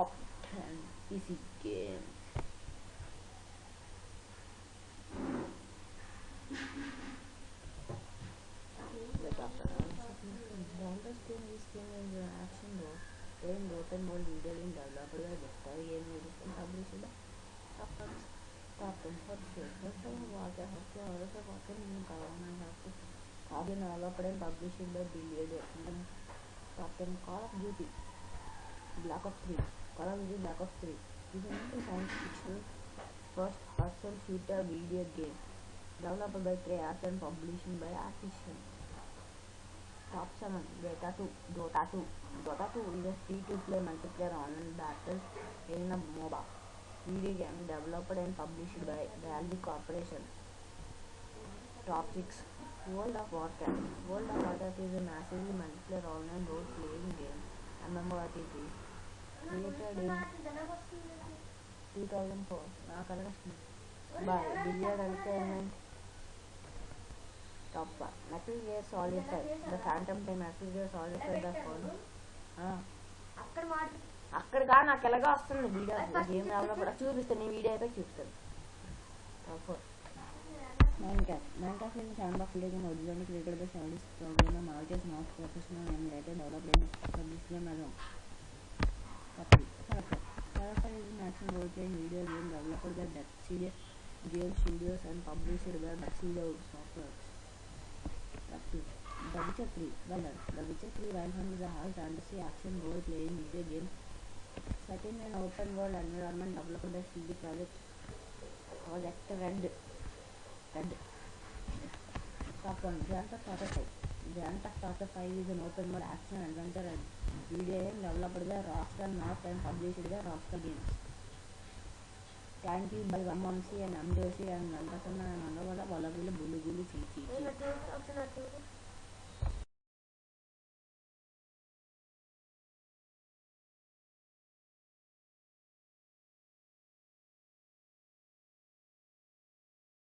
Top 10 PC games. Longest game is game is an action role. Playing open world video game developed by Vector Game and published by Capcom for sure. First of all, watch a hockey or a hockey in Kawana hockey. Hockey developed and published by Billiard and Top 10 Call of Duty. Black Ops 3. Call of Duty Black Ops 3 is an science fiction first person shooter video game developed by Treyarch and published by Activision. Top 7 Dota 2. Dota 2 is a free-to-play multiplayer online battle in a MOBA video game developed and published by Valve Corporation. Top 6 World of Warcraft. World of Warcraft is a massively multiplayer online role-playing game MMORPG created in 2004 by Blizzard Entertainment. Top 1 Metal Gear Solid 5 The Phantom Pain Metal Gear Solid 5 The Fall అక్కడగా నాకు ఎలాగా వస్తుంది video game developer చూపిస్తాను నేను video అయితే చూపిస్తాను. Top 4 Minecraft is a sandbox video game originally created by 70s programmer Marcus Moss, professional and later developed and published by Amazon. Top 3 Firefly is an action role-playing video game developed by Death Serious Game Studios and published by Maxilo Softworks. Top 2 The Witcher 3 Wild Hunt. The Witcher 3 Wild Hunt is a high fantasy action role-playing video game set in an open world environment developed by CD Projekt Red. Top 1 Grand Theft Auto 5 Grand Theft Auto 5 is an open world action adventure video game developed by Rockstar North and published by Rockstar Games. Thank you by Vamansi and Amjoshi and Nandasanna and Mandavada Valagula Bulugulu Chichi.